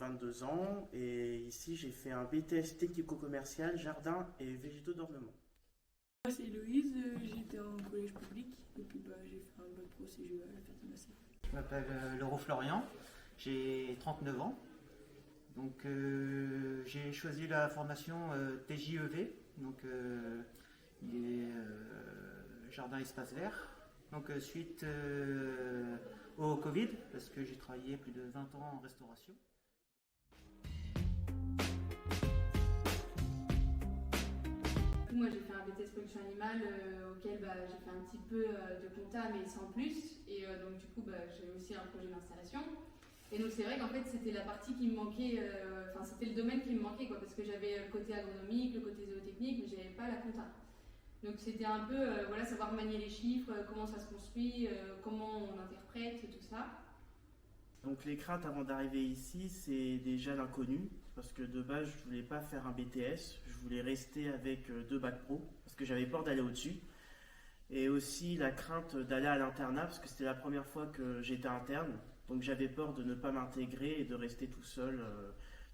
22 ans et ici j'ai fait un BTS technico-commercial, jardin et végétaux d'ornement. Moi c'est Héloïse, j'étais en collège public et puis j'ai fait un bac pro CGE à la Ferté-Massé. Je m'appelle Laurent Florian, j'ai 39 ans. Donc j'ai choisi la formation TJEV, donc il est jardin espace vert. Donc suite au Covid, parce que j'ai travaillé plus de 20 ans en restauration. Moi j'ai fait un BTS production animale auquel j'ai fait un petit peu de compta mais sans plus et donc du coup j'ai aussi un projet d'installation et donc c'est vrai qu'en fait c'était la partie qui me manquait, c'était le domaine qui me manquait quoi, parce que j'avais le côté agronomique, le côté zootechnique mais j'avais pas la compta. Donc c'était un peu savoir manier les chiffres, comment ça se construit, comment on interprète, tout ça. Donc les craintes avant d'arriver ici, c'est déjà l'inconnu, parce que de base je voulais pas faire un BTS, je voulais rester avec 2 bacs pro, parce que j'avais peur d'aller au-dessus. Et aussi la crainte d'aller à l'internat, parce que c'était la première fois que j'étais interne, donc j'avais peur de ne pas m'intégrer et de rester tout seul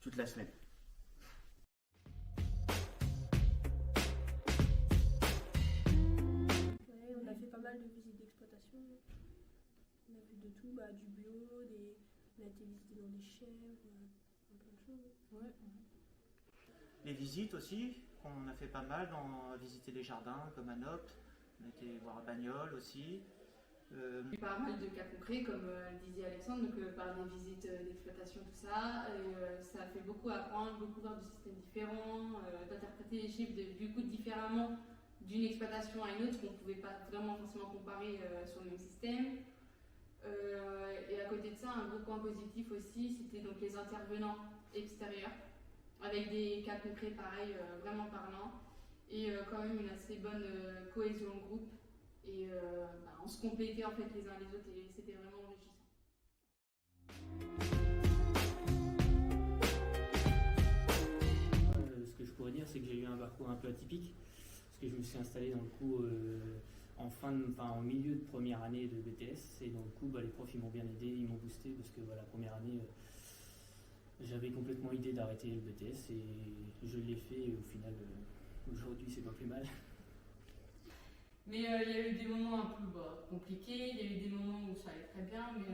toute la semaine. On a fait pas mal de visites d'exploitation. On a vu de tout, du bio, on a été visiter dans des chèvres, plein de choses. Ouais. Les visites aussi, on a fait pas mal, on a visité les jardins comme à Nopt, on a été voir à Bagnoles aussi. Pas mal de cas concrets comme disait Alexandre, donc par des visites d'exploitation, tout ça. Ça a fait beaucoup apprendre, beaucoup voir de systèmes différents, d'interpréter les chiffres du coup différemment d'une exploitation à une autre qu'on ne pouvait pas vraiment forcément comparer sur le même système. Et à côté de ça, un gros point positif aussi, c'était donc les intervenants extérieurs, avec des cas concrets pareils, vraiment parlants, et quand même une assez bonne cohésion de groupe, et on se complétait en fait les uns les autres, et c'était vraiment enrichissant. Ce que je pourrais dire, c'est que j'ai eu un parcours un peu atypique, parce que je me suis installé dans le coup en milieu de première année de BTS, et dans le coup les profs ils m'ont bien aidé, ils m'ont boosté, parce que la première année j'avais complètement idée d'arrêter le BTS et je l'ai fait, et au final aujourd'hui c'est pas plus mal. Mais il y a eu des moments un peu compliqués, il y a eu des moments où ça allait très bien, mais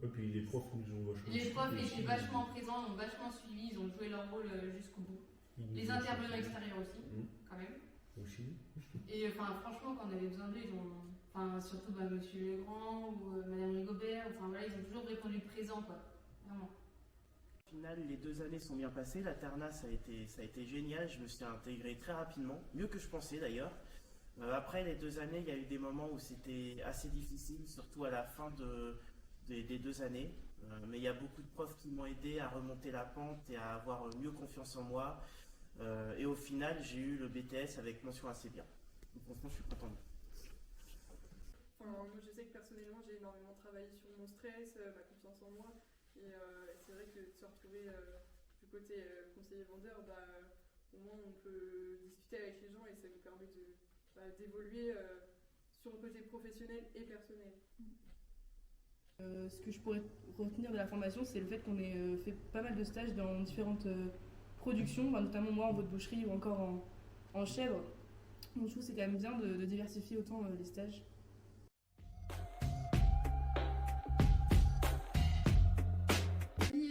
et puis les profs nous ont vachement les profs étaient vachement présents, ont vachement suivi, ils ont joué leur rôle jusqu'au bout. Les intervenants extérieurs aussi, quand même. Aussi. Et franchement, quand on avait besoin d'eux, surtout Monsieur Legrand ou Madame Rigobert, ils ont toujours répondu présent, quoi. Vraiment. Au final, les 2 années sont bien passées, l'internat ça a été génial, je me suis intégré très rapidement, mieux que je pensais d'ailleurs. Après les 2 années, il y a eu des moments où c'était assez difficile, surtout à la fin des 2 années. Mais il y a beaucoup de profs qui m'ont aidé à remonter la pente et à avoir mieux confiance en moi. Et au final, j'ai eu le BTS avec mention assez bien. Donc franchement, je suis content. Moi, je sais que personnellement, j'ai énormément travaillé sur mon stress, ma confiance en moi. Et c'est vrai que de se retrouver du côté conseiller vendeur, au moins on peut discuter avec les gens et ça nous permet d'évoluer sur le côté professionnel et personnel. Ce que je pourrais retenir de la formation, c'est le fait qu'on ait fait pas mal de stages dans différentes productions, notamment moi en veau de boucherie ou encore en chèvre. Donc je trouve que c'est quand même bien de diversifier autant les stages.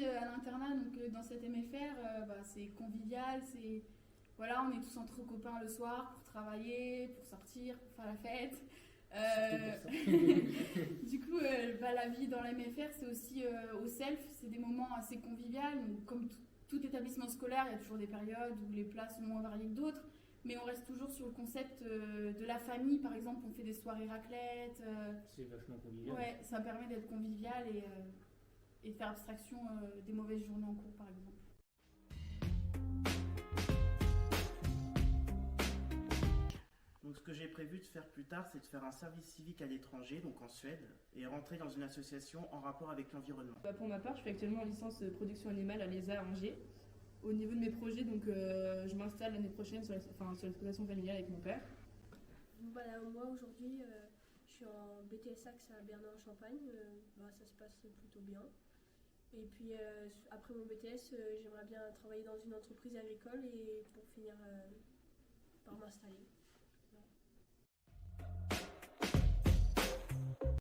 À l'internat, donc dans cette MFR, c'est convivial, on est tous entre copains le soir pour travailler, pour sortir, pour faire la fête. Du coup, la vie dans la MFR, c'est aussi au self, c'est des moments assez conviviaux. Comme tout établissement scolaire, il y a toujours des périodes où les plats sont moins variés que d'autres, mais on reste toujours sur le concept de la famille. Par exemple, on fait des soirées raclette. C'est vachement convivial. Ouais, ça permet d'être convivial et de faire abstraction des mauvaises journées en cours, par exemple. Donc ce que j'ai prévu de faire plus tard, c'est de faire un service civique à l'étranger, donc en Suède, et rentrer dans une association en rapport avec l'environnement. Pour ma part, je fais actuellement en licence production animale à l'ESA à Angers. Au niveau de mes projets, je m'installe l'année prochaine sur l'exploitation familiale avec mon père. Moi aujourd'hui, je suis en BTS Axe à Bernin-en-Champagne. Ça se passe plutôt bien. Et puis après mon BTS, j'aimerais bien travailler dans une entreprise agricole et pour finir par m'installer.